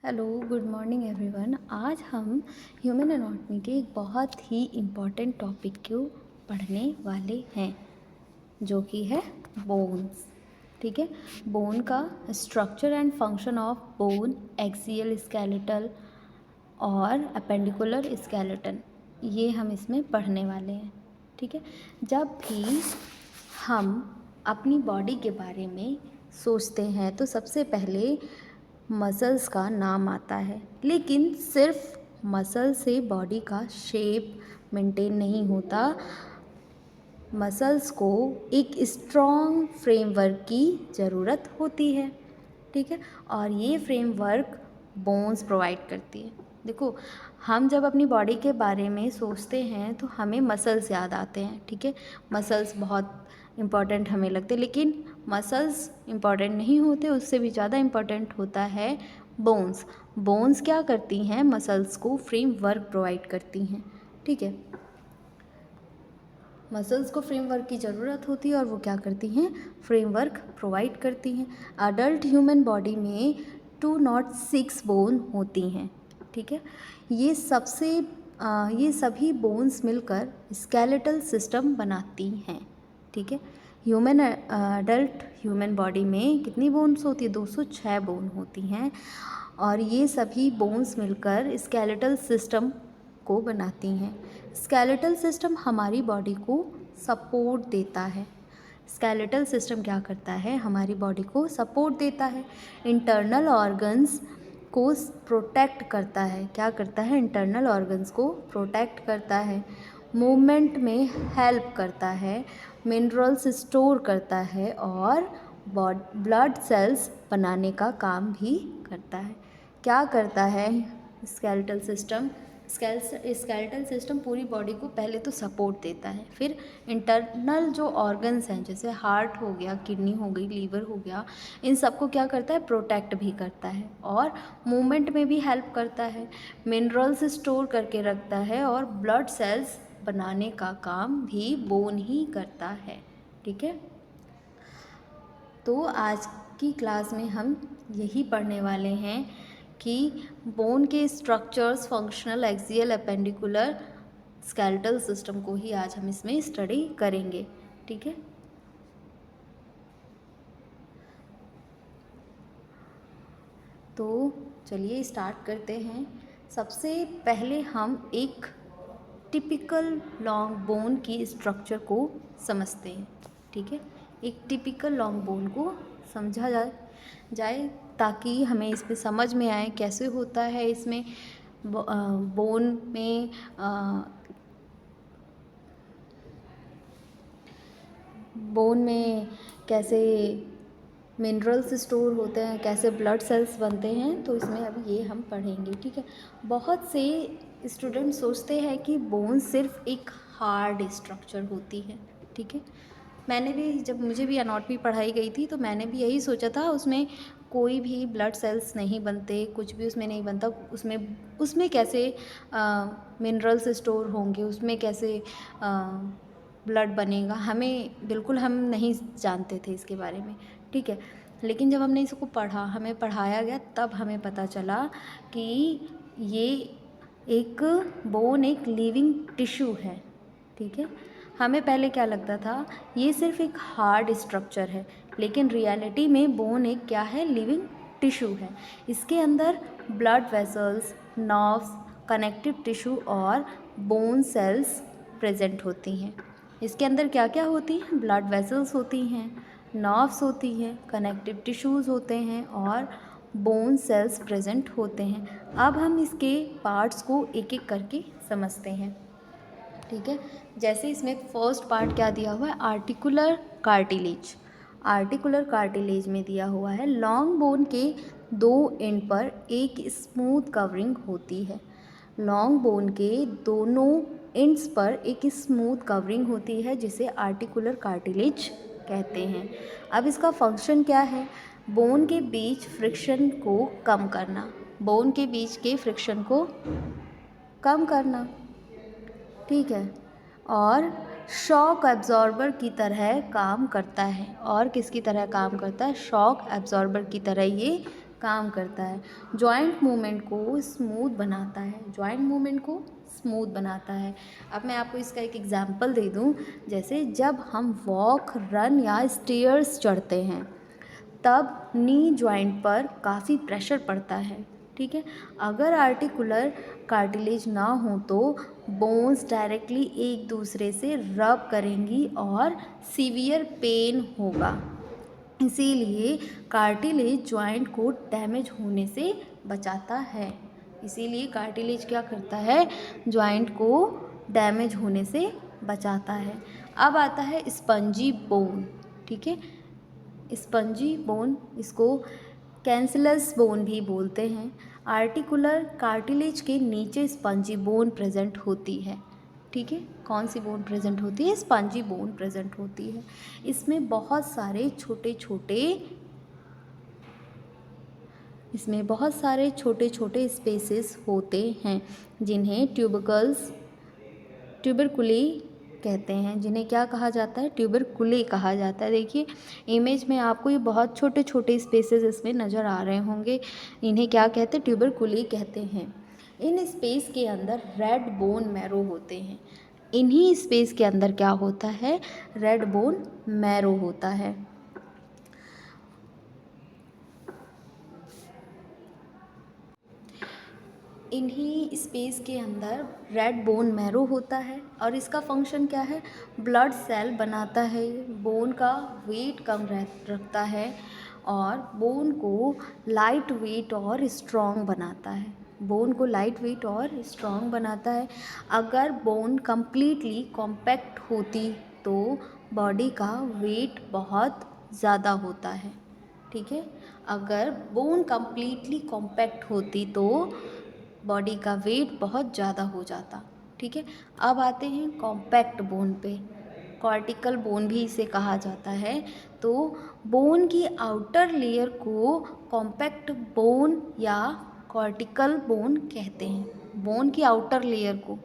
Hello, good morning everyone. आज हम human anatomy के एक बहुत ही इम्पॉर्टेंट टॉपिक को पढ़ने वाले हैं, जो कि है बोन्स। ठीक है, बोन का structure and function of bone, axial skeletal और अपेंडिकुलर स्केलेटन, ये हम इसमें पढ़ने वाले हैं। ठीक है, जब भी हम अपनी बॉडी के बारे में सोचते हैं तो सबसे पहले मसल्स का नाम आता है, लेकिन सिर्फ मसल से बॉडी का शेप मेंटेन नहीं होता। मसल्स को एक स्ट्रॉन्ग फ्रेमवर्क की ज़रूरत होती है। ठीक है, और ये फ्रेमवर्क बोन्स प्रोवाइड करती है। देखो, हम जब अपनी बॉडी के बारे में सोचते हैं तो हमें मसल्स याद आते हैं। ठीक है, मसल्स बहुत इम्पॉर्टेंट हमें लगते हैं, लेकिन मसल्स इम्पॉर्टेंट नहीं होते, उससे भी ज़्यादा इम्पॉर्टेंट होता है बोन्स। बोन्स क्या करती हैं? मसल्स को फ्रेमवर्क प्रोवाइड करती हैं। ठीक है, मसल्स को फ्रेमवर्क की ज़रूरत होती है और वो क्या करती हैं? फ्रेमवर्क प्रोवाइड करती हैं। अडल्ट ह्यूमन बॉडी में 206 बोन होती हैं। ठीक है, ये सभी बोन्स मिलकर स्केलेटल सिस्टम बनाती हैं। ठीक है, अडल्ट ह्यूमन बॉडी में कितनी बोन्स होती है? 206 बोन होती हैं, और ये सभी बोन्स मिलकर स्केलेटल सिस्टम को बनाती हैं। स्केलेटल सिस्टम हमारी बॉडी को सपोर्ट देता है। स्केलेटल सिस्टम क्या करता है? हमारी बॉडी को सपोर्ट देता है। इंटरनल ऑर्गन्स को प्रोटेक्ट करता है। क्या करता है? इंटरनल ऑर्गन्स को प्रोटेक्ट करता है। मूवमेंट में हेल्प करता है, मिनरल्स स्टोर करता है और ब्लड सेल्स बनाने का काम भी करता है। क्या करता है स्केलेटल सिस्टम? स्केलेटल सिस्टम पूरी बॉडी को पहले तो सपोर्ट देता है, फिर इंटरनल जो ऑर्गन्स हैं, जैसे हार्ट हो गया, किडनी हो गई, लीवर हो गया, इन सबको क्या करता है? प्रोटेक्ट भी करता है और मूवमेंट में भी हेल्प करता है, मिनरल्स स्टोर करके रखता है और ब्लड सेल्स बनाने का काम भी बोन ही करता है। ठीक है, तो आज की क्लास में हम यही पढ़ने वाले हैं कि बोन के structures, functional, axial, appendicular, skeletal system को ही आज हम इसमें स्टडी करेंगे। ठीक है, तो चलिए स्टार्ट करते हैं। सबसे पहले हम एक टिपिकल लॉन्ग बोन की स्ट्रक्चर को समझते हैं। ठीक है, एक टिपिकल लॉन्ग बोन को समझा जाए ताकि हमें इस पे समझ में आए कैसे होता है। इसमें बोन में कैसे मिनरल्स स्टोर होते हैं, कैसे ब्लड सेल्स बनते हैं, तो इसमें अभी ये हम पढ़ेंगे। ठीक है, बहुत से स्टूडेंट सोचते हैं कि बोन सिर्फ एक हार्ड स्ट्रक्चर होती है। ठीक है, मैंने भी, जब मुझे भी एनाटॉमी पढ़ाई गई थी तो मैंने भी यही सोचा था, उसमें कोई भी ब्लड सेल्स नहीं बनते, कुछ भी उसमें नहीं बनता, उसमें कैसे मिनरल्स स्टोर होंगे, उसमें कैसे ब्लड बनेगा, हम नहीं जानते थे इसके बारे में। ठीक है, लेकिन जब हमने इसको पढ़ा, हमें पढ़ाया गया, तब हमें पता चला कि ये बोन एक लिविंग टिश्यू है। ठीक है, हमें पहले क्या लगता था? ये सिर्फ एक हार्ड स्ट्रक्चर है, लेकिन रियलिटी में बोन एक क्या है? लिविंग टिश्यू है। इसके अंदर blood vessels, nerves, connective tissue और बोन सेल्स प्रेजेंट होती हैं। इसके अंदर क्या क्या होती हैं? ब्लड वेसल्स होती हैं, नर्व्स होती हैं, कनेक्टिव टिश्यूज़ होते हैं और बोन सेल्स प्रेजेंट होते हैं। अब हम इसके पार्ट्स को एक एक करके समझते हैं। ठीक है, जैसे इसमें फर्स्ट पार्ट क्या दिया हुआ है? Articular cartilage. आर्टिकुलर कार्टिलेज में दिया हुआ है लॉन्ग बोन के दो एंड पर एक स्मूथ कवरिंग होती है। लॉन्ग बोन के दोनों एंड्स पर एक स्मूथ कवरिंग होती है, जिसे आर्टिकुलर कार्टिलेज कहते हैं। अब इसका फंक्शन क्या है? बोन के बीच फ्रिक्शन को कम करना। बोन के बीच के फ्रिक्शन को कम करना। ठीक है, और शॉक एब्जॉर्बर की तरह काम करता है। और किसकी तरह काम करता है? शॉक एब्जॉर्बर की तरह ये काम करता है। जॉइंट मूवमेंट को स्मूथ बनाता है, जॉइंट मूवमेंट को स्मूथ बनाता है। अब मैं आपको इसका एक एग्जांपल दे दूं, जैसे जब हम वॉक, रन या स्टेयर्स चढ़ते हैं तब नी जॉइंट पर काफ़ी प्रेशर पड़ता है, ठीक है। अगर आर्टिकुलर कार्टिलेज ना हो तो बोन्स डायरेक्टली एक दूसरे से रब करेंगी और सीवियर पेन होगा। इसीलिए कार्टिलेज जॉइंट को डैमेज होने से बचाता है। इसीलिए कार्टिलेज क्या करता है, जॉइंट को डैमेज होने से बचाता है। अब आता है स्पंजी बोन, ठीक है। स्पंजी बोन, इसको कैंसलस बोन भी बोलते हैं। आर्टिकुलर कार्टिलेज के नीचे स्पंजी बोन प्रेजेंट होती है, ठीक है। कौन सी बोन प्रेजेंट होती है, स्पंजी बोन प्रेजेंट होती है। इसमें बहुत सारे छोटे छोटे स्पेसेस होते हैं जिन्हें ट्यूबरकुली कहते हैं। जिन्हें क्या कहा जाता है, ट्यूबरकुली कहा जाता है। देखिए इमेज में आपको ये बहुत छोटे छोटे स्पेसेस इसमें नज़र आ रहे होंगे। इन्हें क्या कहते हैं, ट्यूबरकुली कहते हैं। इन स्पेस के अंदर रेड बोन मैरो होते हैं। इन्हीं स्पेस के अंदर क्या होता है, रेड बोन मैरो होता है। इन्हीं स्पेस के अंदर रेड बोन मैरो होता है और इसका फंक्शन क्या है, ब्लड सेल बनाता है, बोन का वेट कम रखता है और बोन को लाइट वेट और स्ट्रॉन्ग बनाता है। बोन को लाइट वेट और स्ट्रॉन्ग बनाता है। अगर बोन कम्प्लीटली कॉम्पैक्ट होती तो बॉडी का वेट बहुत ज़्यादा होता है, ठीक है। अगर बोन कम्प्लीटली कॉम्पैक्ट होती तो बॉडी का वेट बहुत ज़्यादा हो जाता, ठीक है। अब आते हैं कॉम्पैक्ट बोन पे, कॉर्टिकल बोन भी इसे कहा जाता है। तो बोन की आउटर लेयर को कॉम्पैक्ट बोन या कॉर्टिकल बोन कहते हैं। बोन की आउटर लेयर को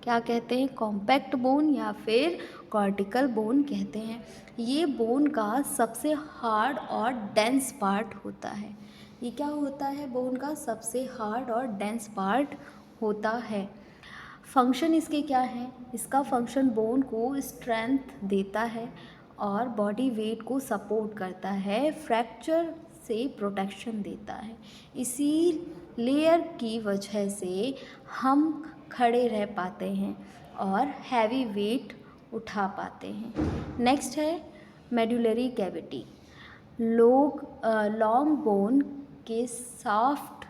क्या कहते हैं, कॉम्पैक्ट बोन या फिर कॉर्टिकल बोन कहते हैं। ये बोन का सबसे हार्ड और डेंस पार्ट होता है। ये क्या होता है, बोन का सबसे हार्ड और डेंस पार्ट होता है। फंक्शन इसके क्या है, इसका फंक्शन बोन को स्ट्रेंथ देता है और बॉडी वेट को सपोर्ट करता है, फ्रैक्चर से प्रोटेक्शन देता है। इसी लेयर की वजह से हम खड़े रह पाते हैं और हैवी वेट उठा पाते हैं। नेक्स्ट है मेडुलरी कैविटी। लॉन्ग बोन के शाफ्ट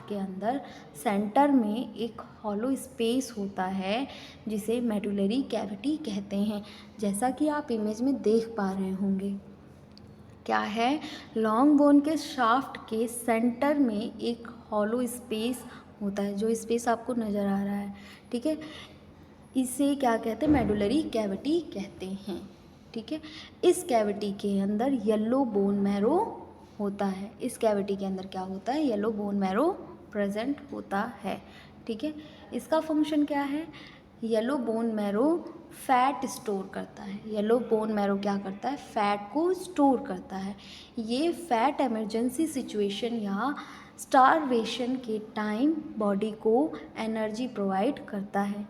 के अंदर सेंटर में एक हॉलो स्पेस होता है जिसे मेडुलरी कैविटी कहते हैं। जैसा कि आप इमेज में देख पा रहे होंगे, क्या है, लॉन्ग बोन के शाफ्ट के सेंटर में एक हॉलो स्पेस होता है, जो स्पेस आपको नज़र आ रहा है, ठीक है। इसे क्या कहते हैं, मेडुलरी कैविटी कहते हैं, ठीक है। इस कैविटी के अंदर येलो बोन मैरो होता है। इस कैविटी के अंदर क्या होता है, येलो बोन मैरो प्रेजेंट होता है, ठीक है। इसका फंक्शन क्या है, yellow bone marrow fat store करता है। येलो बोन मैरो क्या करता है, फैट को स्टोर करता है। ये फैट इमरजेंसी सिचुएशन या स्टारवेशन के टाइम बॉडी को एनर्जी प्रोवाइड करता है।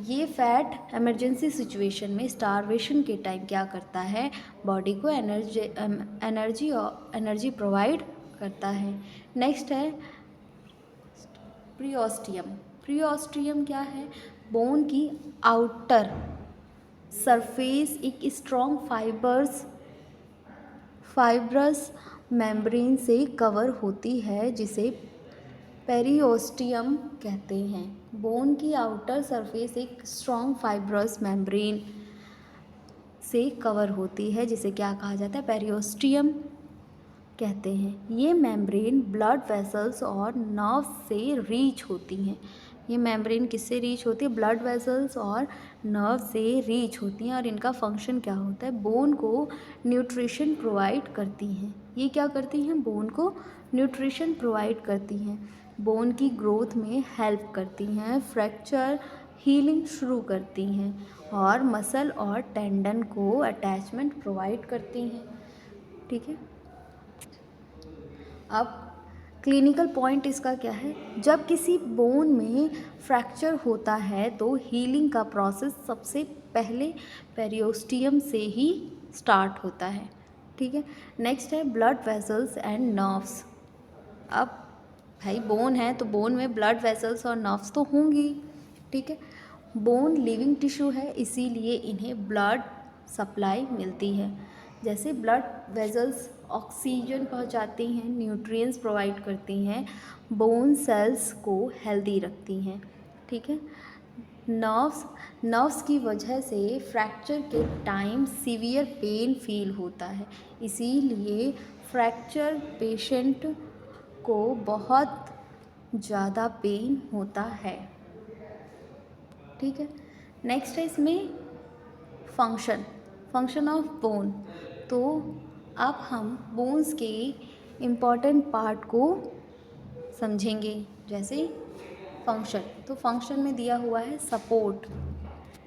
ये फैट इमरजेंसी सिचुएशन में स्टारवेशन के टाइम क्या करता है, बॉडी को एनर्जी प्रोवाइड करता है। नेक्स्ट है प्रीऑस्टियम। प्रीऑस्टियम क्या है, बोन की आउटर सरफेस एक स्ट्रॉन्ग फाइब्रस मेम्ब्रेन से कवर होती है जिसे पेरिओस्टियम कहते हैं। बोन की आउटर सरफेस एक स्ट्रॉन्ग फाइब्रस मेम्ब्रेन से कवर होती है जिसे क्या कहा जाता है, पेरिओस्टियम कहते हैं। ये मेम्ब्रेन ब्लड वेसल्स और नर्व से रीच होती हैं। ये मेम्ब्रेन किससे रीच होती है, ब्लड वेसल्स और नर्व से रीच होती हैं और इनका फंक्शन क्या होता है, बोन को न्यूट्रिशन प्रोवाइड करती हैं। ये क्या करती हैं, बोन को न्यूट्रिशन प्रोवाइड करती हैं, बोन की ग्रोथ में हेल्प करती हैं, फ्रैक्चर हीलिंग शुरू करती हैं और मसल और टेंडन को अटैचमेंट प्रोवाइड करती हैं, ठीक है। अब क्लिनिकल पॉइंट इसका क्या है, जब किसी बोन में फ्रैक्चर होता है तो हीलिंग का प्रोसेस सबसे पहले पेरियोस्टियम से ही स्टार्ट होता है, ठीक है। नेक्स्ट है ब्लड वेसल्स एंड नर्व्स। अब भाई बोन है तो बोन में ब्लड वेसल्स और नर्व्स तो होंगी, ठीक है। बोन लिविंग टिश्यू है, इसीलिए इन्हें ब्लड सप्लाई मिलती है। जैसे ब्लड वेसल्स ऑक्सीजन पहुंचाती हैं, न्यूट्रिएंट्स प्रोवाइड करती हैं, बोन सेल्स को हेल्दी रखती हैं, ठीक है। नर्व्स की वजह से फ्रैक्चर के टाइम सीवियर पेन फील होता है, इसीलिए फ्रैक्चर पेशेंट को बहुत ज़्यादा पेन होता है, ठीक है। नेक्स्ट है इसमें फंक्शन ऑफ बोन। तो अब हम बोन्स के इम्पॉर्टेंट पार्ट को समझेंगे। जैसे फंक्शन, तो फंक्शन में दिया हुआ है सपोर्ट,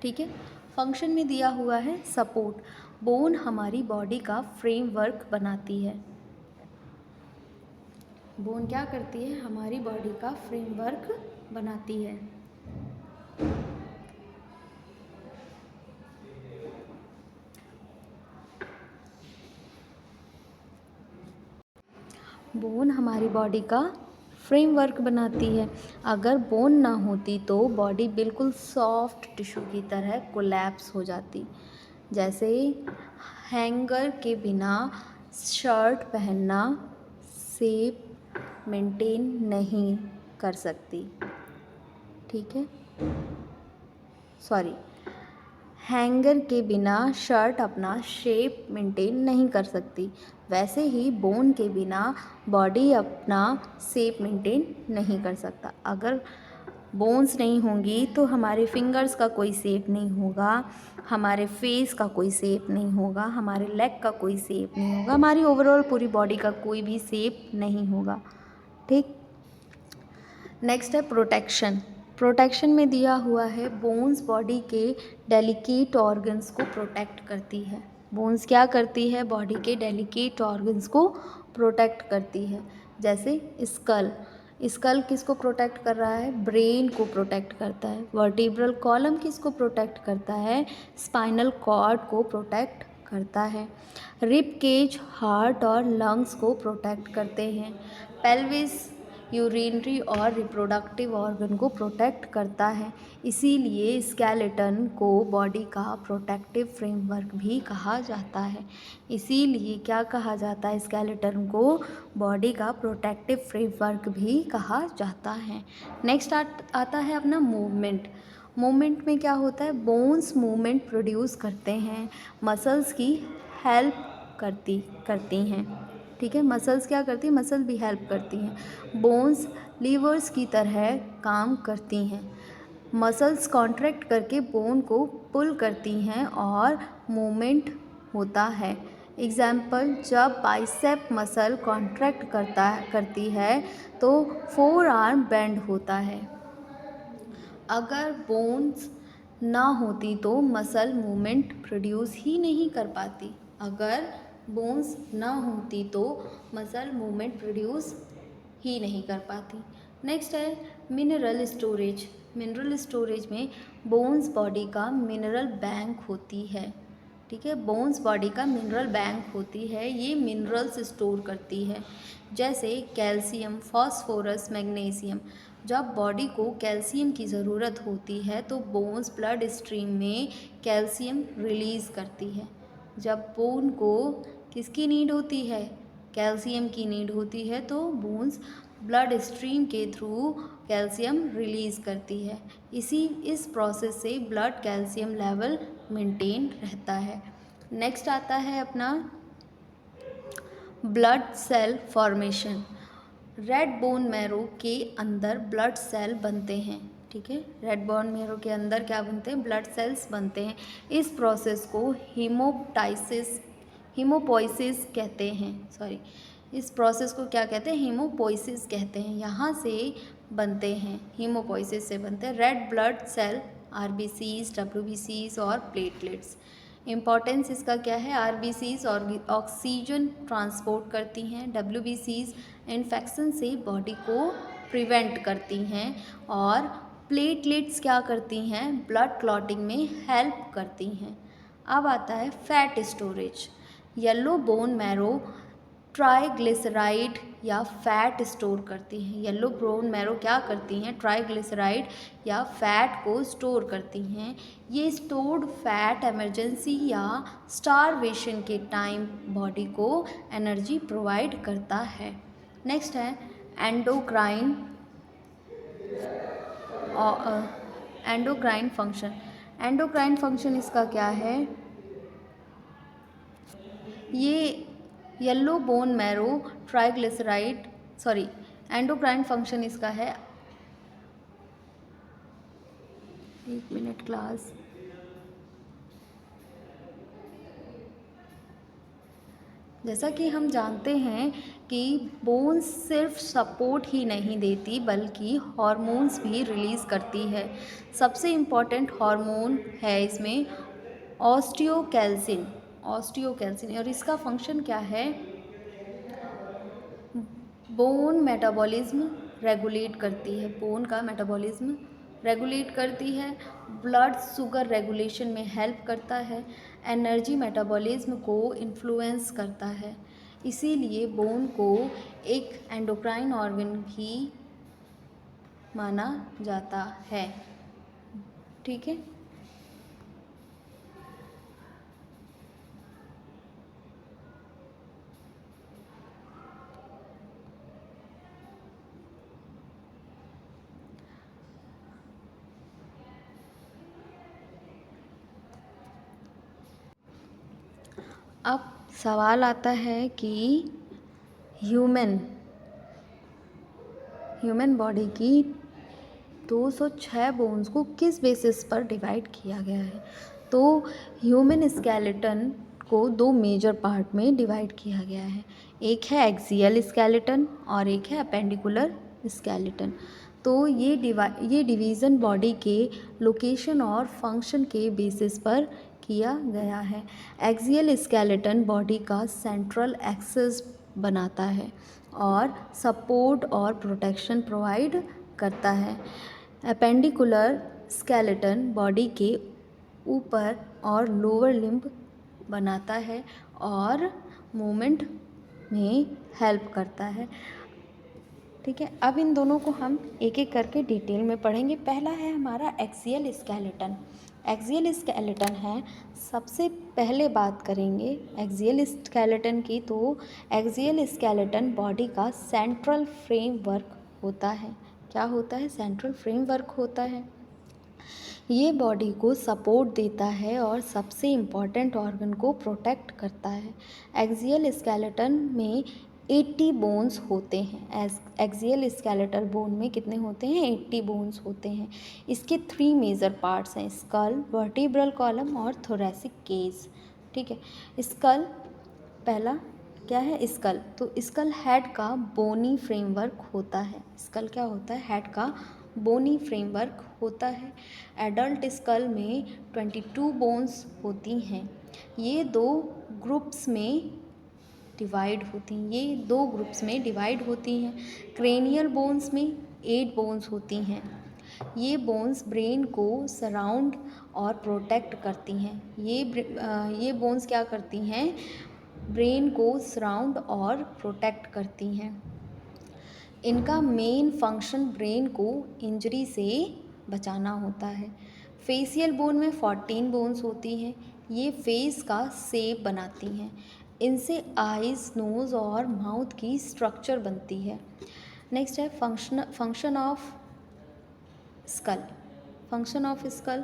ठीक है। फंक्शन में दिया हुआ है सपोर्ट। बोन हमारी बॉडी का फ्रेमवर्क बनाती है। बोन क्या करती है, हमारी बॉडी का फ्रेमवर्क बनाती है। बोन हमारी बॉडी का फ्रेमवर्क बनाती है। अगर बोन ना होती तो बॉडी बिल्कुल सॉफ्ट टिश्यू की तरह कोलैप्स हो जाती। जैसे हैंगर के बिना शर्ट पहनना शेप मेंटेन नहीं कर सकती, ठीक है। सॉरी, हैंगर के बिना शर्ट अपना शेप मेंटेन नहीं कर सकती, वैसे ही बोन के बिना बॉडी अपना शेप मेंटेन नहीं कर सकता। अगर बोन्स नहीं होंगी तो हमारे फिंगर्स का कोई शेप नहीं होगा, हमारे फेस का कोई शेप नहीं होगा, हमारे लेग का कोई शेप नहीं होगा, हमारी ओवरऑल पूरी बॉडी का कोई भी शेप नहीं होगा, ठीक। नेक्स्ट है प्रोटेक्शन में दिया हुआ है बोन्स बॉडी के डेलिकेट ऑर्गन्स को प्रोटेक्ट करती है। बोन्स क्या करती है, बॉडी के डेलिकेट ऑर्गन्स को प्रोटेक्ट करती है। जैसे स्कल किसको प्रोटेक्ट कर रहा है, ब्रेन को प्रोटेक्ट करता है। वर्टिब्रल कॉलम किसको प्रोटेक्ट करता है, स्पाइनल कॉर्ड को प्रोटेक्ट करता है। रिब केज हार्ट और लंग्स को प्रोटेक्ट करते हैं। पेल्विस यूरिनरी और रिप्रोडक्टिव ऑर्गन को प्रोटेक्ट करता है, इसीलिए स्केलेटन को बॉडी का प्रोटेक्टिव फ्रेमवर्क भी कहा जाता है। इसीलिए क्या कहा जाता है, स्केलेटन को बॉडी का प्रोटेक्टिव फ्रेमवर्क भी कहा जाता है। नेक्स्ट आता है अपना मूवमेंट में क्या होता है, बोन्स मूवमेंट प्रोड्यूस करते हैं, मसल्स की हेल्प करती हैं, ठीक है। मसल्स क्या करती हैं, मसल भी हेल्प करती हैं। बोन्स लीवर्स की तरह काम करती हैं। मसल्स कॉन्ट्रैक्ट करके बोन को पुल करती हैं और मूवमेंट होता है। एग्जाम्पल, जब बाइसेप मसल कॉन्ट्रैक्ट करती है तो फोर आर्म बेंड होता है। अगर बोन्स ना होती तो मसल मूवमेंट प्रोड्यूस ही नहीं कर पाती। अगर बोन्स ना होती तो मसल मूवमेंट प्रोड्यूस ही नहीं कर पाती। नेक्स्ट है मिनरल स्टोरेज में बोन्स बॉडी का मिनरल बैंक होती है, ठीक है। बोन्स बॉडी का मिनरल बैंक होती है, ये मिनरल्स स्टोर करती है। जैसे कैल्शियम, फॉस्फोरस, मैग्नीशियम। जब बॉडी को कैल्शियम की ज़रूरत होती है तो बोन्स ब्लड स्ट्रीम में कैल्शियम रिलीज़ करती है। जब बोन को किसकी नीड होती है, कैल्शियम की नीड होती है, तो बोन्स ब्लड स्ट्रीम के थ्रू कैल्शियम रिलीज़ करती है। इस प्रोसेस से ब्लड कैल्शियम लेवल मेंटेन रहता है। नेक्स्ट आता है अपना blood cell formation. Red bone marrow के अंदर ब्लड सेल बनते हैं, ठीक है। रेड बोन मैरो के अंदर क्या बनते हैं, ब्लड सेल्स बनते हैं। इस प्रोसेस को हीमोपोइसिस कहते हैं। इस प्रोसेस को क्या कहते हैं, हीमोपोइसिस कहते हैं। यहाँ से बनते हैं, हीमोपोइसिस से बनते हैं रेड ब्लड सेल, आरबीसीज, डब्ल्यूबीसीज और प्लेटलेट्स। इम्पॉर्टेंस इसका क्या है, आरबीसीज और ऑक्सीजन ट्रांसपोर्ट करती हैं, डब्ल्यूबीसीज इन्फेक्शन से बॉडी को प्रिवेंट करती हैं, और प्लेटलेट्स क्या करती हैं, ब्लड क्लॉटिंग में हेल्प करती हैं। अब आता है fat storage. Yellow bone marrow triglyceride या फैट स्टोर करती हैं। येलो बोन मैरो क्या करती हैं, ट्राइग्लिसराइड या फैट को स्टोर करती हैं। ये स्टोर्ड फैट इमरजेंसी या स्टारवेशन के टाइम बॉडी को एनर्जी प्रोवाइड करता है। नेक्स्ट है endocrine endocrine function. Endocrine function इसका क्या है, ये yellow bone marrow triglyceride endocrine function इसका है, एक मिनट क्लास। जैसा कि हम जानते हैं कि बोन्स सिर्फ सपोर्ट ही नहीं देती बल्कि हॉर्मोन्स भी रिलीज़ करती है। सबसे इम्पॉर्टेंट हार्मोन है इसमें ऑस्टियोकैल्सिन और इसका फंक्शन क्या है, बोन मेटाबॉलिज्म रेगुलेट करती है, बोन का मेटाबॉलिज्म रेगुलेट करती है, ब्लड शुगर रेगुलेशन में हेल्प करता है, एनर्जी मेटाबॉलिज्म को इन्फ्लुएंस करता है। इसीलिए बोन को एक एंडोक्राइन ऑर्गन भी माना जाता है। ठीक है, अब सवाल आता है कि ह्यूमन बॉडी की 206 बोन्स को किस बेसिस पर डिवाइड किया गया है। तो ह्यूमन स्केलेटन को दो मेजर पार्ट में डिवाइड किया गया है, एक है एक्सियल स्केलेटन और एक है अपेंडिकुलर स्केलेटन। तो ये डिवीज़न बॉडी के लोकेशन और फंक्शन के बेसिस पर किया गया है। एक्सियल स्केलेटन बॉडी का सेंट्रल एक्सिस बनाता है और सपोर्ट और प्रोटेक्शन प्रोवाइड करता है। अपेंडिकुलर स्केलेटन बॉडी के ऊपर और लोअर लिम्ब बनाता है और मूवमेंट में हेल्प करता है। ठीक है, अब इन दोनों को हम एक एक करके डिटेल में पढ़ेंगे। पहला है हमारा एक्सियल स्केलेटन। एक्सियल स्केलेटन है, सबसे पहले बात करेंगे एक्सियल स्केलेटन की। तो एक्सियल स्केलेटन बॉडी का सेंट्रल फ्रेमवर्क होता है। क्या होता है, सेंट्रल फ्रेमवर्क होता है। ये बॉडी को सपोर्ट देता है और सबसे इम्पॉर्टेंट ऑर्गन को प्रोटेक्ट करता है। एक्सियल स्केलेटन में 80 बोन्स होते हैं। एक्सियल स्केलेटल बोन में कितने होते हैं, 80 बोन्स होते हैं। इसके 3 मेजर पार्ट्स हैं, स्कल, वर्टिब्रल कॉलम और थोरेसिक केज। ठीक है, स्कल पहला क्या है, स्कल। तो स्कल हेड का बोनी फ्रेमवर्क होता है। स्कल क्या होता है, हेड का बोनी फ्रेमवर्क होता है। एडल्ट स्कल में 22 बोन्स होती हैं। ये दो ग्रुप्स में डिवाइड होती हैं। क्रेनियल बोन्स में 8 बोन्स होती हैं। ये बोन्स ब्रेन को सराउंड और प्रोटेक्ट करती हैं। ये बोन्स क्या करती हैं, ब्रेन को सराउंड और प्रोटेक्ट करती हैं। इनका मेन फंक्शन ब्रेन को इंजरी से बचाना होता है। फेशियल बोन में 14 बोन्स होती हैं। ये फेस का शेप बनाती हैं। इनसे आइज़, नोज़ और माउथ की स्ट्रक्चर बनती है। नेक्स्ट है फंक्शन ऑफ स्कल।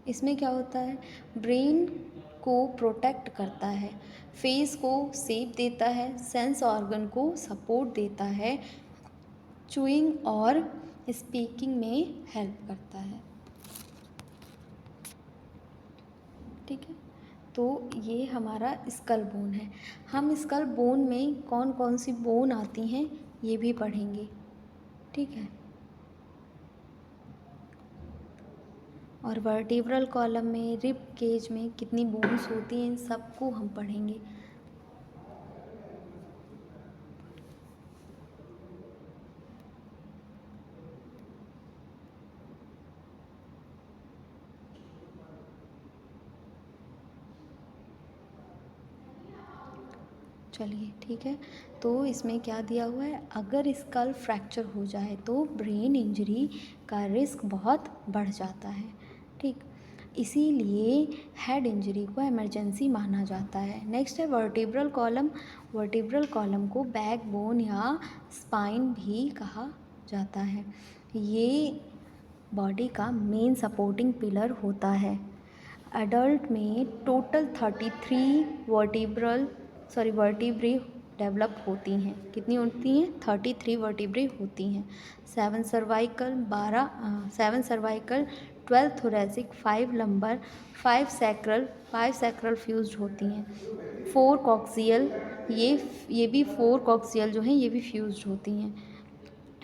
इसमें क्या होता है, ब्रेन को प्रोटेक्ट करता है, फेस को शेप देता है, सेंस ऑर्गन को सपोर्ट देता है, चूइंग और स्पीकिंग में हेल्प करता है। ठीक है, तो ये हमारा स्कल बोन है। हम स्कल बोन में कौन कौन सी बोन आती हैं ये भी पढ़ेंगे। ठीक है, और वर्टिब्रल कॉलम में, रिब केज में कितनी बोन्स होती हैं, इन सबको हम पढ़ेंगे। चलिए ठीक है, तो इसमें क्या दिया हुआ है, अगर स्कल फ्रैक्चर हो जाए तो ब्रेन इंजरी का रिस्क बहुत बढ़ जाता है। ठीक, इसीलिए हेड इंजरी को इमरजेंसी माना जाता है। नेक्स्ट है वर्टिब्रल कॉलम। वर्टिब्रल कॉलम को बैकबोन या स्पाइन भी कहा जाता है। ये बॉडी का मेन सपोर्टिंग पिलर होता है। एडल्ट में टोटल 33 वर्टिब्रे डेवलप होती हैं। कितनी होती हैं? 33 वर्टिब्रे होती हैं। 7 cervical 12 thoracic 5 lumbar 5 sacral fused होती हैं। 4 कॉक्सियल, ये भी 4 कॉक्सियल जो हैं ये भी फ्यूज्ड होती हैं।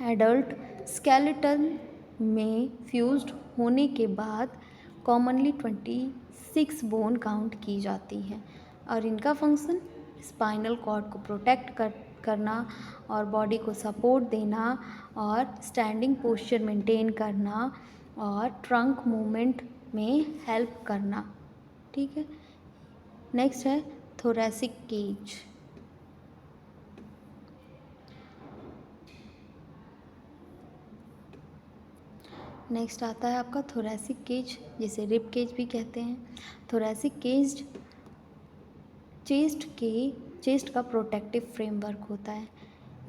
एडल्ट स्केलेटन में फ्यूज्ड होने के बाद कॉमनली 26 बोन काउंट की जाती हैं और इनका फंक्शन स्पाइनल कॉर्ड को प्रोटेक्ट करना और बॉडी को सपोर्ट देना और स्टैंडिंग पोस्चर मेंटेन करना और ट्रंक मूवमेंट में हेल्प करना। ठीक है, नेक्स्ट है थोरेसिक केज। नेक्स्ट आता है आपका थोरेसिक केज, जिसे रिब केज भी कहते हैं। थोरेसिक केज चेस्ट का प्रोटेक्टिव फ्रेमवर्क होता है।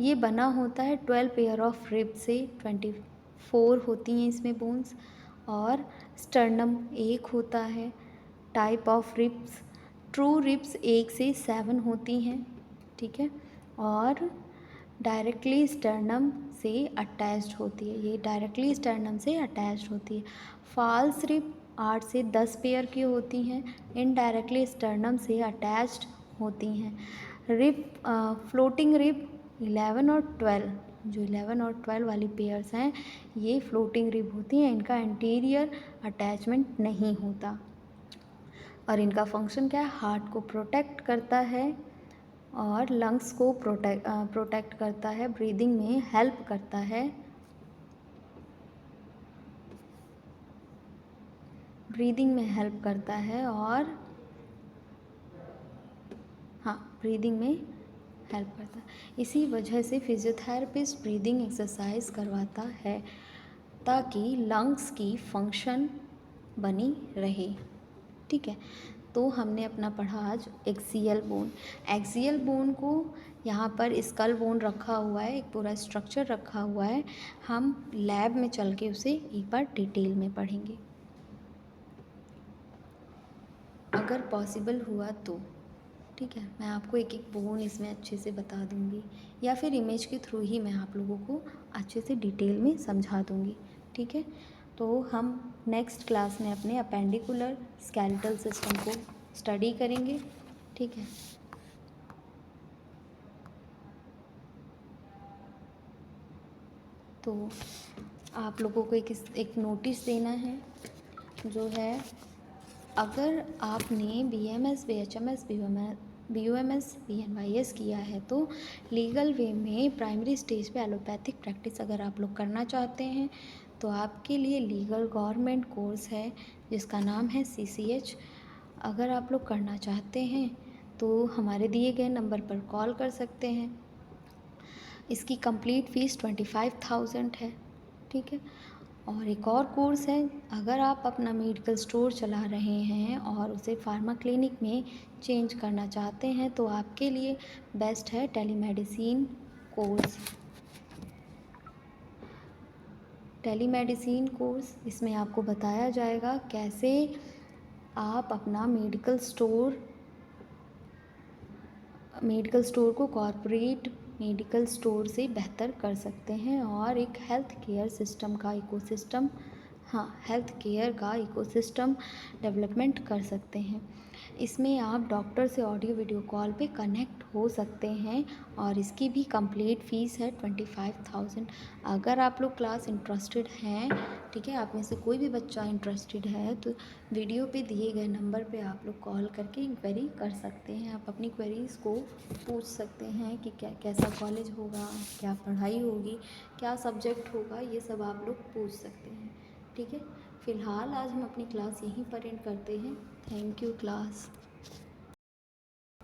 ये बना होता है 12 पेयर ऑफ रिब से, 24 होती हैं इसमें बोन्स, और स्टर्नम 1 होता है। Type of ribs, true ribs 1 से 7 होती हैं। ठीक है, और डायरेक्टली स्टर्नम से अटैच्ड होती है। ये डायरेक्टली स्टर्नम से अटैच्ड होती है। फॉल्स रिब 8 से 10 पेयर की होती हैं, इनडायरेक्टली स्टर्नम से अटैच्ड होती हैं। रिब फ्लोटिंग रिब 11 और 12, जो 11 और 12 वाली पेयर्स हैं ये फ्लोटिंग रिब होती हैं। इनका इंटीरियर अटैचमेंट नहीं होता और इनका फंक्शन क्या है, हार्ट को प्रोटेक्ट करता है और लंग्स को प्रोटेक्ट करता है, ब्रीदिंग में हेल्प करता है, ब्रीदिंग में हेल्प करता है और हाँ, ब्रीदिंग में हेल्प करता है। इसी वजह से फिजियोथेरेपिस्ट ब्रीदिंग एक्सरसाइज करवाता है ताकि लंग्स की फंक्शन बनी रहे। ठीक है, तो हमने अपना पढ़ा आज एक्सियल बोन। एक्सियल बोन को यहाँ पर स्कल बोन रखा हुआ है, एक पूरा स्ट्रक्चर रखा हुआ है। हम लैब में चल के उसे एक बार डिटेल में पढ़ेंगे अगर पॉसिबल हुआ तो। ठीक है, मैं आपको एक एक बोन इसमें अच्छे से बता दूँगी या फिर इमेज के थ्रू ही मैं आप लोगों को अच्छे से डिटेल में समझा दूँगी। ठीक है, तो हम नेक्स्ट क्लास में अपने अपेंडिकुलर स्केलेटल सिस्टम को स्टडी करेंगे। ठीक है, तो आप लोगों को एक नोटिस देना है, जो है अगर आपने BMS, BHMS, BUMS, BNYS किया है तो लीगल वे में प्राइमरी स्टेज पे एलोपैथिक प्रैक्टिस अगर आप लोग करना चाहते हैं तो आपके लिए लीगल गवर्नमेंट कोर्स है जिसका नाम है CCH। अगर आप लोग करना चाहते हैं तो हमारे दिए गए नंबर पर कॉल कर सकते हैं। इसकी कंप्लीट फ़ीस 25,000 है। ठीक है, और एक और कोर्स है, अगर आप अपना मेडिकल स्टोर चला रहे हैं और उसे फार्मा क्लिनिक में चेंज करना चाहते हैं तो आपके लिए बेस्ट है टेलीमेडिसिन कोर्स। टेलीमेडिसिन कोर्स, इसमें आपको बताया जाएगा कैसे आप अपना मेडिकल स्टोर को कॉरपोरेट मेडिकल स्टोर से बेहतर कर सकते हैं और एक हेल्थ केयर सिस्टम का इकोसिस्टम हाँ, हेल्थ केयर का इकोसिस्टम डेवलपमेंट कर सकते हैं। इसमें आप डॉक्टर से ऑडियो वीडियो कॉल पे कनेक्ट हो सकते हैं और इसकी भी कंप्लीट फ़ीस है 25,000। अगर आप लोग क्लास इंटरेस्टेड हैं, ठीक है, आप में से कोई भी बच्चा इंटरेस्टेड है तो वीडियो पे दिए गए नंबर पे आप लोग कॉल करके इंक्वायरी कर सकते हैं। आप अपनी क्वेरीज़ को पूछ सकते हैं कि क्या कैसा कॉलेज होगा, क्या पढ़ाई होगी, क्या सब्जेक्ट होगा, ये सब आप लोग पूछ सकते हैं। ठीक है, फ़िलहाल आज हम अपनी क्लास यहीं पर एंड करते हैं। Thank you class.